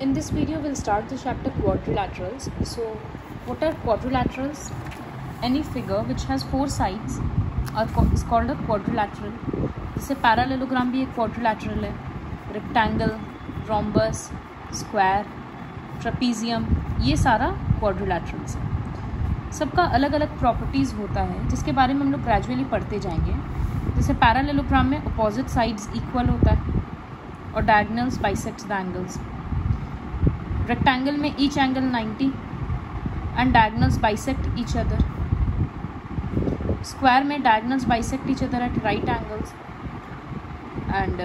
In this video, we'll start the chapter quadrilaterals. So, what are quadrilaterals? Any figure which has four sides is called a quadrilateral. जैसे parallelogram भी एक quadrilateral है, rectangle, rhombus, square, trapezium, ये सारा quadrilaterals है. सबका अलग अलग प्रॉपर्टीज़ होता है जिसके बारे में हम लोग ग्रेजुअली पढ़ते जाएंगे. जैसे पैरालेलोग्राम में अपोजिट साइड्स इक्वल होता है और diagonals bisects the angles. Rectangle में each angle 90 and diagonals bisect each other. Square में diagonals bisect each other at right angles and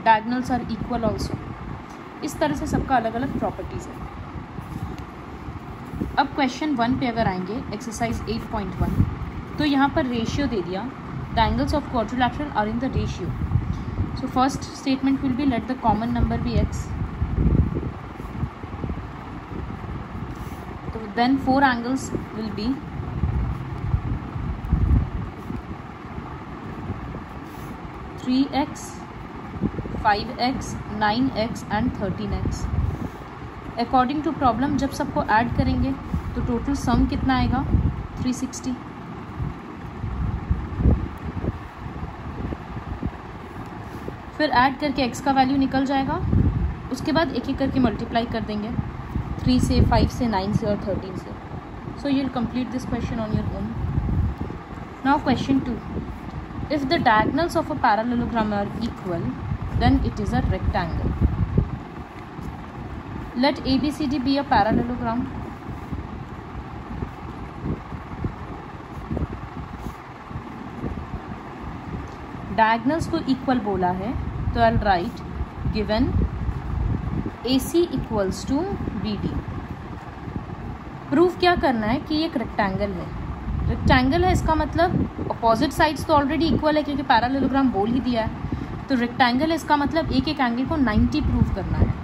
diagonals are equal also. इस तरह से सबका अलग अलग प्रॉपर्टीज़ है. अब क्वेश्चन 1 पे अगर आएंगे, एक्सरसाइज 8.1, तो यहाँ पर रेशियो दे दिया. The angles of quadrilateral are in the ratio. So first statement will be let the common number be x. तो then 4 angles will be three x, 5x, 9x and 13x. According to problem जब सबको add करेंगे तो total sum कितना आएगा? 360. फिर add करके x का वैल्यू निकल जाएगा. उसके बाद एक एक करके मल्टीप्लाई कर देंगे 3 से, 5 से, 9 से और 13 से. So you will complete this question on your own. Now question 2. If the diagonals of a parallelogram are equal then it is a rectangle. Let ABCD be a parallelogram. Diagonals को equal बोला है तो I'll write given AC equals to BD. Proof क्या करना है कि ये एक रेक्टेंगल है. रेक्टेंगल है इसका मतलब अपोजिट साइड्स तो ऑलरेडी इक्वल है क्योंकि पैरेललोग्राम बोल ही दिया है. तो रेक्टेंगल है इसका मतलब एक एक एंगल को 90 प्रूफ करना है.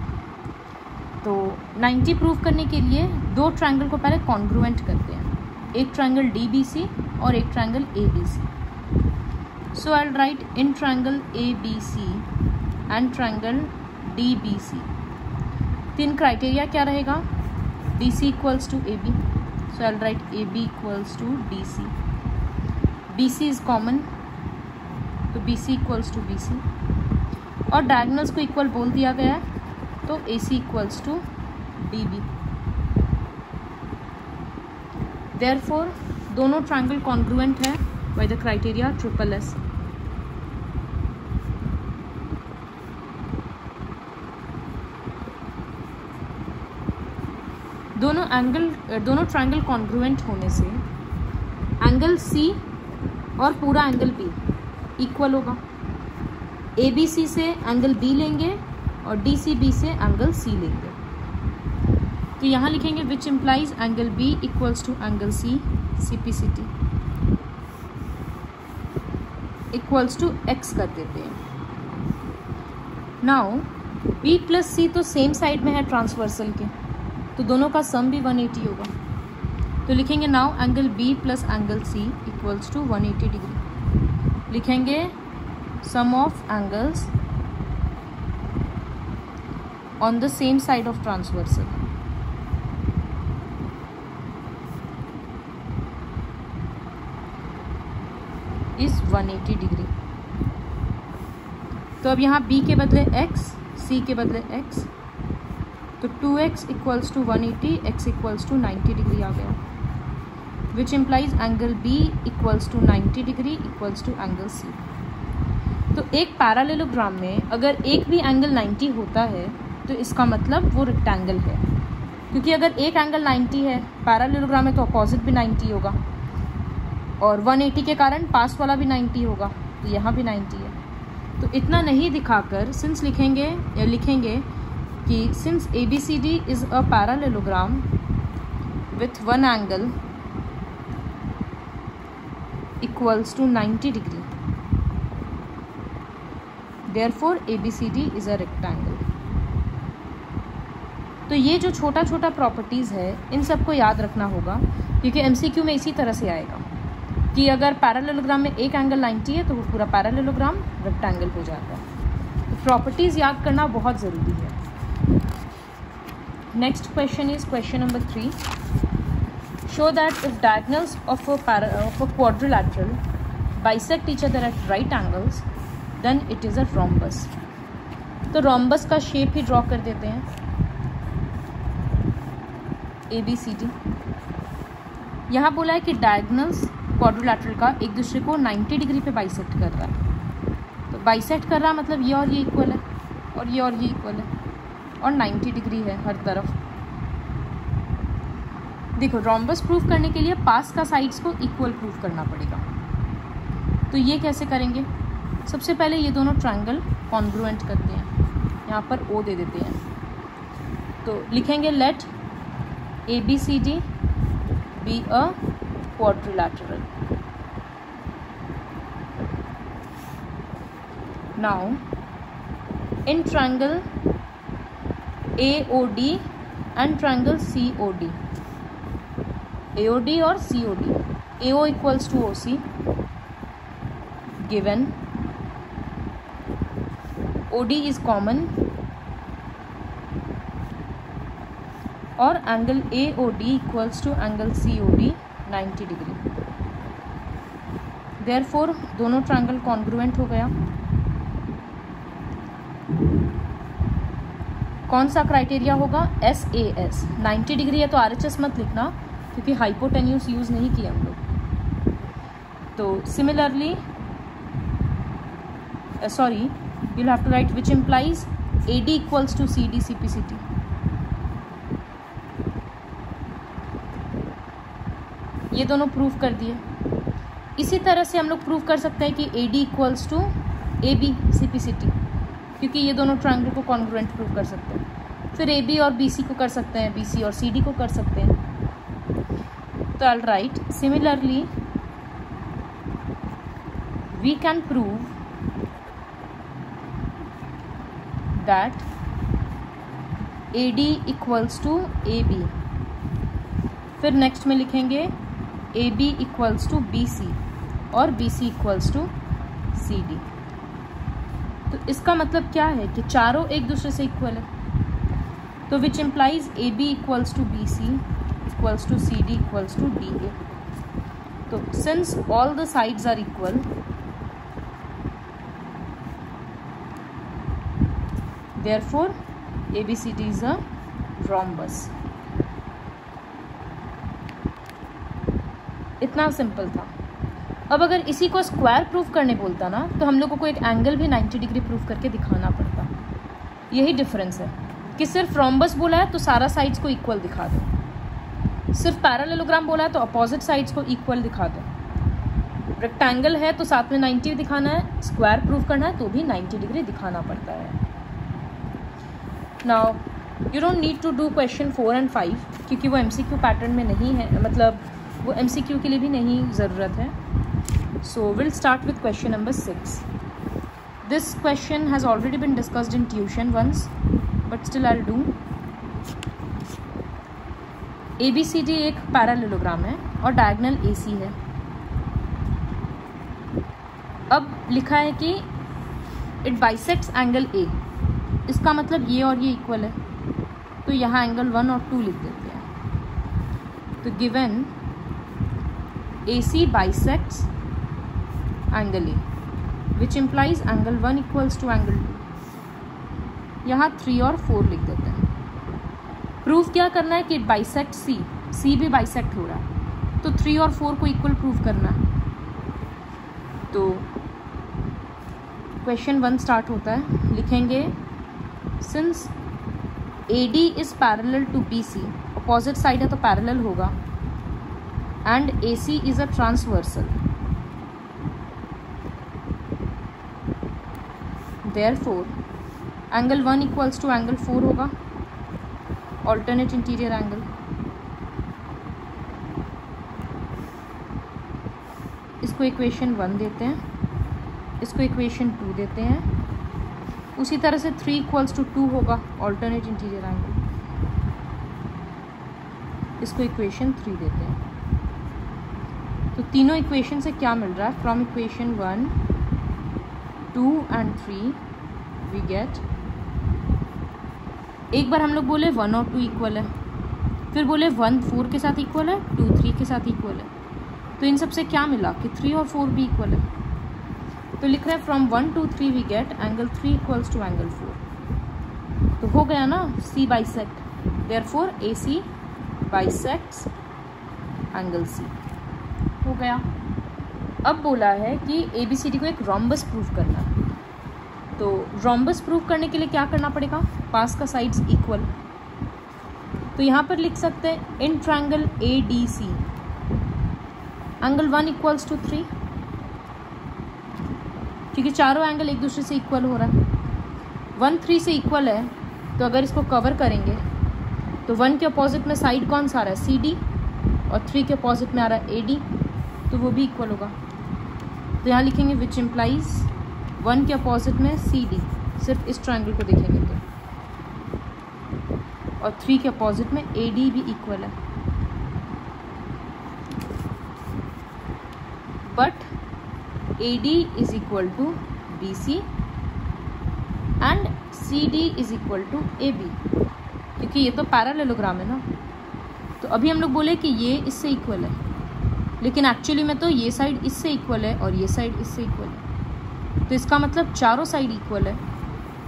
तो 90 प्रूफ करने के लिए दो ट्रायंगल को पहले कॉन्ग्रुएंट करते हैं. एक ट्रायंगल DBC और एक triangle ABC. So I will write in triangle ABC and triangle DBC. तीन क्राइटेरिया क्या रहेगा? DC equals to AB. So I will write AB equals to DC. BC is common तो BC equals to BC. और diagonals को equal बोल दिया गया है तो AC equals to DB. Therefore दोनों ट्रायंगल कॉन्ग्रुएंट है बाय द क्राइटेरिया SSS. दोनों ट्रायंगल कॉन्ग्रुएंट होने से एंगल C और पूरा एंगल B इक्वल होगा. ABC से एंगल B लेंगे और DCB से एंगल C लेंगे. तो यहाँ लिखेंगे which implies angle B equals to angle C, CPCT equals to X कर देते हैं. नाउ B प्लस C तो सेम साइड में है ट्रांसवर्सल के, तो दोनों का सम भी 180 होगा. तो लिखेंगे now angle B plus angle C equals to 180 degree. लिखेंगे sum of angles on the same side of transversal. is 180 degree. तो अब यहाँ B के बदले x, C के बदले x, तो 2x equals to 180, x equals to 90 degree आ गया. Which implies angle B equals to 90 degree equals to angle C. तो एक पैरेललोग्राम में अगर एक भी एंगल 90 होता है तो इसका मतलब वो रेक्टेंगल है. क्योंकि अगर एक एंगल 90 है पैरेललोग्राम में तो अपोजिट भी 90 होगा और 180 के कारण पास वाला भी 90 होगा, तो यहाँ भी 90 है. तो इतना नहीं दिखाकर सिंस लिखेंगे कि since ABCD is a parallelogram with one angle equals to 90 degree, therefore ABCD is a rectangle. तो ये जो छोटा छोटा प्रॉपर्टीज़ है इन सबको याद रखना होगा क्योंकि MCQ में इसी तरह से आएगा कि अगर पैरेललोग्राम में एक एंगल 90 है तो वो पूरा पैरेललोग्राम रेक्टेंगल हो जाता है. तो प्रॉपर्टीज़ याद करना बहुत ज़रूरी है. Next question is question number 3. Show that if diagonals of a quadrilateral bisect each other at right angles, then it is a rhombus. तो rhombus का शेप ही ड्रॉ कर देते हैं, ABCD. यहाँ बोला है कि डायगोनल्स क्वाड्रिलैटरल का एक दूसरे को 90 डिग्री पे बाइसेक्ट कर रहा है. तो बाइसेक्ट कर रहा है मतलब ये और ये इक्वल है और ये इक्वल है और 90 डिग्री है हर तरफ. देखो रोम्बस प्रूफ करने के लिए पास का साइड्स को इक्वल प्रूफ करना पड़ेगा. तो ये कैसे करेंगे? सबसे पहले ये दोनों ट्रायंगल कॉन्ग्रुएंट करते हैं, यहाँ पर O दे देते हैं. तो लिखेंगे late ABCD be a quadrilateral. Now in triangle AOD and triangle COD, AOD और COD, AO equals to OC, given OD is common और angle AOD equals to angle COD 90 degree. Therefore दोनों triangle congruent हो गया. कौन सा criteria होगा? SAS. 90 degree है तो RHS मत लिखना क्योंकि हाइपोटेन्यूस यूज नहीं किया हम लोग. तो similarly sorry you'll have to write which implies AD equals to CD CPCT. ये दोनों प्रूफ कर दिए. इसी तरह से हम लोग प्रूफ कर सकते हैं कि AD equals to AB CPCT क्योंकि ये दोनों ट्रायंगल को कॉन्ग्रुएंट प्रूफ कर सकते हैं. फिर AB और BC को कर सकते हैं, BC और CD को कर सकते हैं. तो I'll write similarly we can prove that AD equals to AB. फिर नेक्स्ट में लिखेंगे AB इक्वल्स टू BC और BC इक्वल्स टू CD. तो इसका मतलब क्या है कि चारों एक दूसरे से इक्वल है. तो which implies AB equals to BC equals to CD equals to DA. तो since all the sides are equal, therefore ABCD is a rhombus. इतना सिंपल था. अब अगर इसी को स्क्वायर प्रूफ करने बोलता ना तो हम लोगों को एक एंगल भी 90 डिग्री प्रूफ करके दिखाना पड़ता. यही डिफरेंस है कि सिर्फ रोम्बस बोला है तो सारा साइड्स को इक्वल दिखा दो, सिर्फ पैरेललोग्राम बोला है तो अपोजिट साइड्स को इक्वल दिखा दो. रेक्टेंगल है तो साथ में 90 दिखाना है, स्क्वायर प्रूफ करना है तो भी 90 डिग्री दिखाना पड़ता है. Now you don't need to do question 4 and 5 क्योंकि वो MCQ पैटर्न में नहीं है, मतलब वो MCQ के लिए भी नहीं ज़रूरत है. So will start with question number 6. This question has already been discussed in tuition once but still I will do. ABCD एक पैरेललोग्राम है और डायगोनल AC है. अब लिखा है कि इट बाइसेक्ट्स एंगल A. इसका मतलब ये और ये इक्वल है तो यहाँ एंगल 1 और 2 लिख देते हैं. तो given AC bisects angle A which implies angle 1 equals to angle 2. यहाँ 3 और 4 लिख देते हैं. प्रूफ क्या करना है कि बाइसेक्ट C भी बाइसेक्ट हो रहा है तो 3 और 4 को इक्वल प्रूफ करना है. तो क्वेश्चन 1 स्टार्ट होता है. लिखेंगे since AD is parallel to BC, opposite side है तो पैरेलल होगा, and AC is a transversal, therefore angle 1 equals to angle 4 होगा, ऑल्टरनेट इंटीरियर एंगल. इसको इक्वेशन 1 देते हैं, इसको इक्वेशन 2 देते हैं. उसी तरह से 3 इक्वल्स टू 2 होगा, ऑल्टरनेट इंटीरियर एंगल. इसको इक्वेशन 3 देते हैं. तो तीनों इक्वेशन से क्या मिल रहा है? From equation 1, 2 and 3 we get एक बार हम लोग बोले 1 और 2 इक्वल है, फिर बोले 1 4 के साथ इक्वल है, 2 3 के साथ इक्वल है। तो इन सब से क्या मिला कि 3 और 4 भी इक्वल है। तो लिख रहे हैं from 1 to 3 we get angle 3 equals to angle 4। तो हो गया ना C bisect, therefore A C bisects angle C. हो गया। अब बोला है कि ए बी सी डी को एक रोम्बस प्रूव करना है। तो रोम्बस प्रूव करने के लिए क्या करना पड़ेगा, पास का साइड्स इक्वल। तो यहाँ पर लिख सकते हैं in triangle A D C angle 1 equals to 3, क्योंकि चारों एंगल एक दूसरे से इक्वल हो रहा है। 1 3 से इक्वल है, तो अगर इसको कवर करेंगे तो 1 के अपोजिट में साइड कौन सा आ रहा है, सी डी, और 3 के अपोजिट में आ रहा है ए डी, तो वो भी इक्वल होगा। तो यहाँ लिखेंगे विच इम्प्लाइज 1 के अपोजिट में सी डी, सिर्फ इस ट्रायंगल को देखेंगे तो, और 3 के अपोजिट में ए डी भी इक्वल है। But AD is equal to BC and CD is equal to AB, क्योंकि ये तो पैरेललोग्राम है ना। तो अभी हम लोग बोले कि ये इससे इक्वल है, लेकिन एक्चुअली में तो ये साइड इससे इक्वल है और ये साइड इससे इक्वल है। तो इसका मतलब चारों साइड इक्वल है,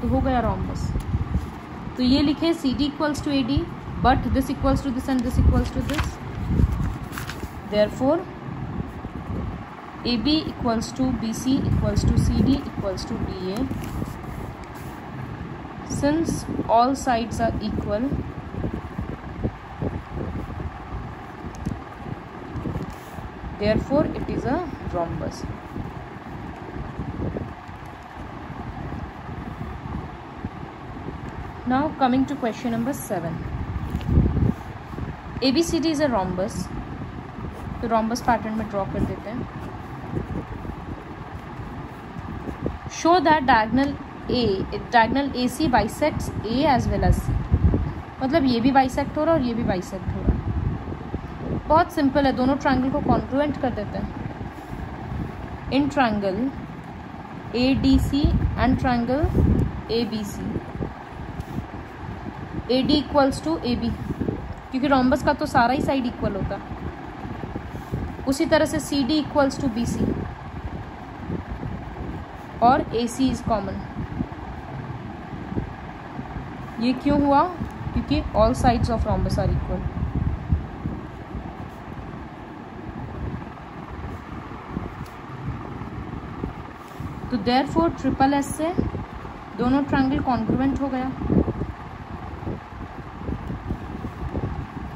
तो हो गया रोम्बस। तो ये लिखे CD equals to AD, but this equals to this and this equals to this, therefore AB equals to BC equals to CD equals to BA. Since all sides are equal, therefore it is a rhombus. Now coming to question number 7. ABCD is a rhombus. तो rhombus pattern में draw कर देते हैं। Show that diagonal AC bisects A as well as C। मतलब ये भी bisect हो रहा है और ये भी बाइसेक्ट हो रहा है। बहुत सिंपल है, दोनों ट्रायंगल को कॉन्ग्रुएंट कर देते हैं। In triangle ADC and triangle ABC, AD equals to AB, क्योंकि रोम्बस का तो सारा ही साइड इक्वल होता है। उसी तरह से CD इक्वल्स टू BC और AC इज कॉमन। ये क्यों हुआ, क्योंकि all sides of rhombus are equal. तो देयरफॉर ट्रिपल एस से दोनों ट्रायंगल कॉन्ग्रुएंट हो गया।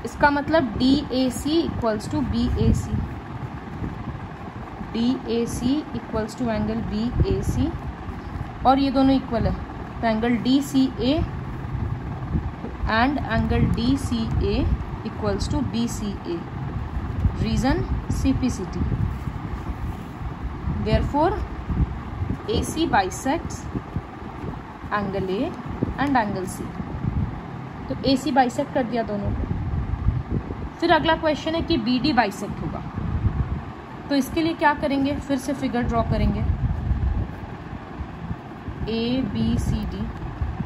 इसका मतलब DAC equals to BAC, DAC equals to angle BAC, और ये दोनों इक्वल है, तो angle DCA and angle DCA equals to BCA। Reason CPCT। Therefore AC bisects angle A and angle C। तो AC बाइसेक्ट कर दिया दोनों को। फिर अगला क्वेश्चन है कि BD बाइसेक्ट होगा। तो इसके लिए क्या करेंगे, फिर से फिगर ड्रॉ करेंगे ABCD,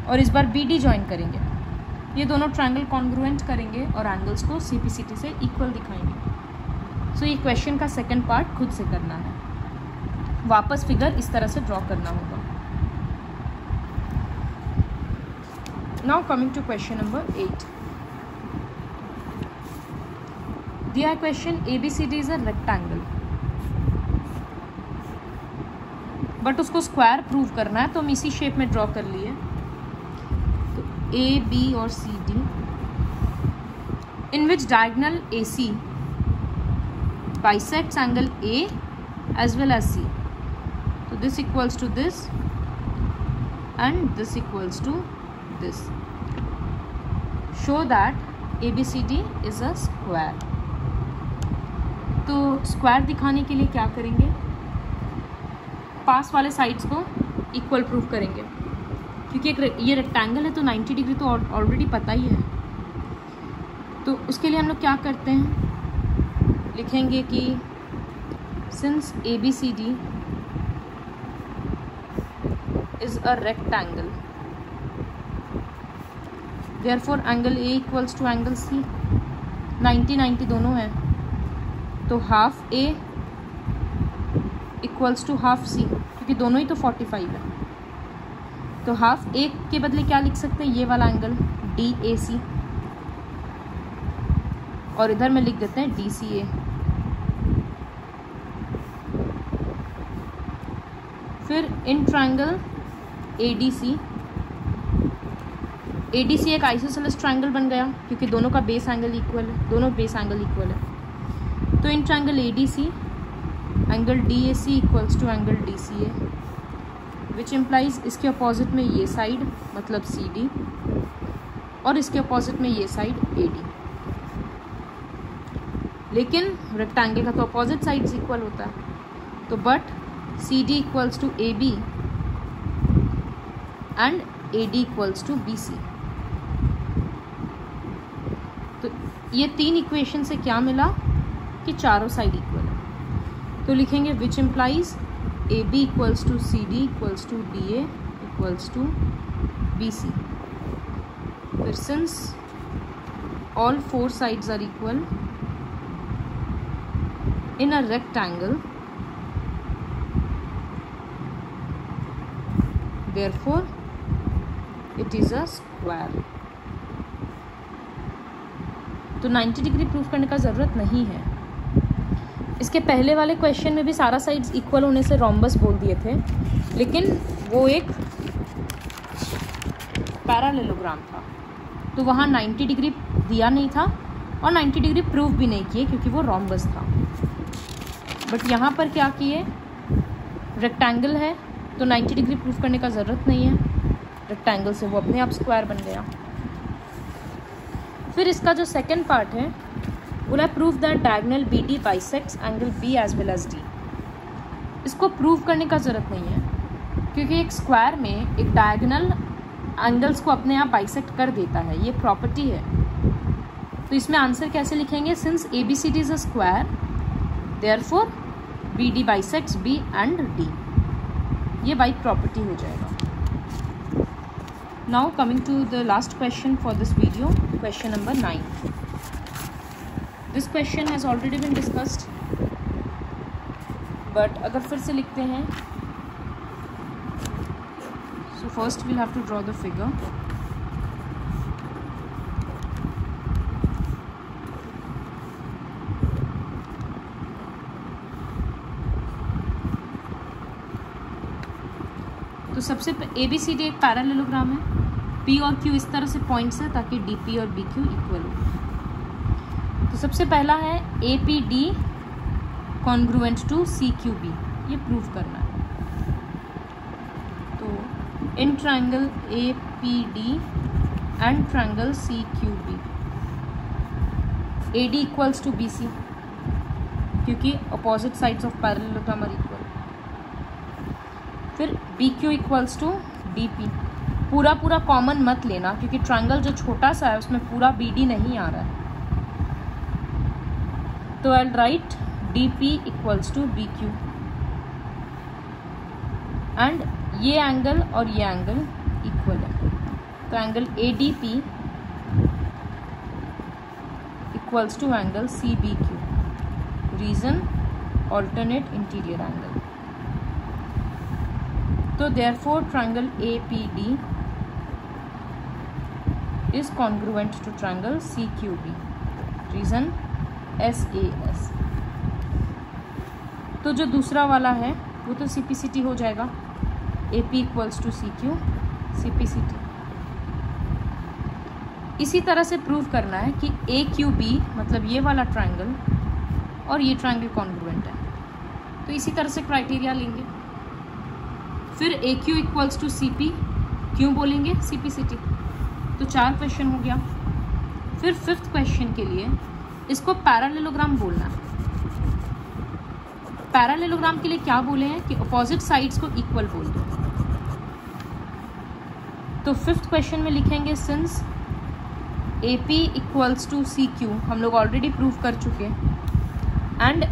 और इस बार BD ज्वाइन करेंगे। ये दोनों ट्रायंगल कॉन्ग्रुएंट करेंगे और एंगल्स को CPCT से इक्वल दिखाएंगे। सो ये क्वेश्चन का सेकंड पार्ट खुद से करना है, वापस फिगर इस तरह से ड्रॉ करना होगा। Now coming to question number 8। दिया question ABCD is a rectangle, but उसको स्क्वायर प्रूव करना है, तो हम इसी शेप में ड्रॉ कर लिए। तो A, B और C, D, in which diagonal AC bisects angle A as well as C. So this equals to this and this equals to this. Show that ABCD is a square. तो square दिखाने के लिए क्या करेंगे, पास वाले sides को equal prove करेंगे, क्योंकि ये रेक्टेंगल है तो 90 डिग्री तो ऑलरेडी पता ही है। तो उसके लिए हम लोग क्या करते हैं, लिखेंगे कि since ABCD is a rectangle, therefore angle A equals to angle C, 90 दोनों हैं, तो half A equals to half C, क्योंकि दोनों ही तो 45 है। तो हाफ ए के बदले क्या लिख सकते हैं, ये वाला एंगल डी ए सी, और इधर में लिख देते हैं डी सी ए। फिर in triangle A D C, ADC एक आइसोसेलेस ट्रायंगल बन गया क्योंकि दोनों का बेस एंगल इक्वल है, दोनों बेस एंगल इक्वल है। तो in triangle ADC angle DAC equals to angle DCA, which implies इसके अपोजिट में ये साइड मतलब CD और इसके अपोजिट में ये साइड AD। लेकिन रेक्टेंगल का तो अपोजिट साइड्स इक्वल होता है, तो but CD equals to AB and AD equals to BC। तो ये तीन इक्वेशन से क्या मिला कि चारों साइड इक्वल है। तो लिखेंगे which implies AB equals to CD equals to DA equals to BC। फिर since all four sides are equal in a rectangle, therefore it is a square। तो 90 डिग्री प्रूफ करने का ज़रूरत नहीं है। इसके पहले वाले क्वेश्चन में भी सारा साइड्स इक्वल होने से रोम्बस बोल दिए थे, लेकिन वो एक पैरालेलोग्राम था, तो वहाँ 90 डिग्री दिया नहीं था और 90 डिग्री प्रूफ भी नहीं किए क्योंकि वो रोम्बस था। बट यहाँ पर क्या किए, रेक्टेंगल है तो 90 डिग्री प्रूफ करने का ज़रूरत नहीं है, रेक्टेंगल से वो अपने आप स्क्वायर बन गया। फिर इसका जो सेकंड पार्ट है बोला proof that diagonal BD bisects angle B as well as D। इसको प्रूव करने का ज़रूरत नहीं है क्योंकि एक स्क्वायर में एक डायगोनल एंगल्स को अपने आप बाइसेक्ट कर देता है, ये प्रॉपर्टी है। तो इसमें आंसर कैसे लिखेंगे, since ABCD is a square therefore BD bisects B and D, ये बाई प्रॉपर्टी हो जाएगा। Now coming to the last question for this video, question number 9। This question has already been discussed, but अगर फिर से लिखते हैं, so first we'll have to draw the figure. तो सबसे ABCD एक पैरेललोग्राम है, P और Q इस तरह से पॉइंट्स है ताकि DP और BQ इक्वल हो। तो सबसे पहला है APD कॉन्ग्रुएंट टू CQB, ये प्रूव करना है। तो in triangle APD and triangle CQB AD equals to BC, क्योंकि opposite sides of parallelogram are equal. फिर BQ इक्वल्स टू DP, पूरा पूरा कॉमन मत लेना क्योंकि ट्रायंगल जो छोटा सा है उसमें पूरा BD नहीं आ रहा है। तो I write DP equals to BQ and ये एंगल और ये एंगल इक्वल है, तो angle ADP equals to angle CBQ। Reason alternate interior angle. तो therefore triangle APD is congruent to triangle CQB, reason SAS। तो जो दूसरा वाला है वो तो CPCT हो जाएगा, AP equals to CQ CPCT। इसी तरह से प्रूव करना है कि AQB मतलब ये वाला ट्रायंगल और ये ट्रायंगल कॉन्ग्रुएंट है, तो इसी तरह से क्राइटेरिया लेंगे। फिर AQ इक्वल्स टू CP, क्यों बोलेंगे CPCT। तो 4 क्वेश्चन हो गया। फिर 5th क्वेश्चन के लिए इसको पैरेललोग्राम बोलना है। पैरेललोग्राम के लिए क्या बोले हैं कि अपोजिट साइड्स को इक्वल बोल दो। तो 5th क्वेश्चन में लिखेंगे since AP equals to CQ, हम लोग ऑलरेडी प्रूव कर चुके, and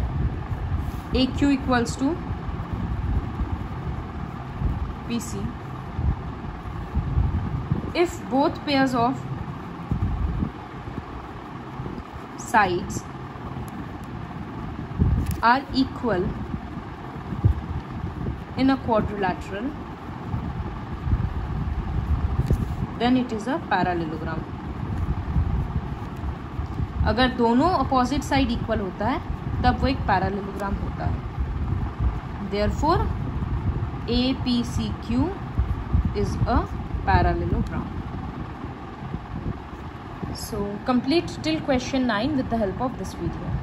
AQ equals to BC, if both pairs of sides are equal in a quadrilateral, then it is a parallelogram. अगर दोनों अपोजिट साइड इक्वल होता है तब वो एक पैरालेलोग्राम होता है. Therefore, APCQ is a parallelogram. So complete till question 9 with the help of this video.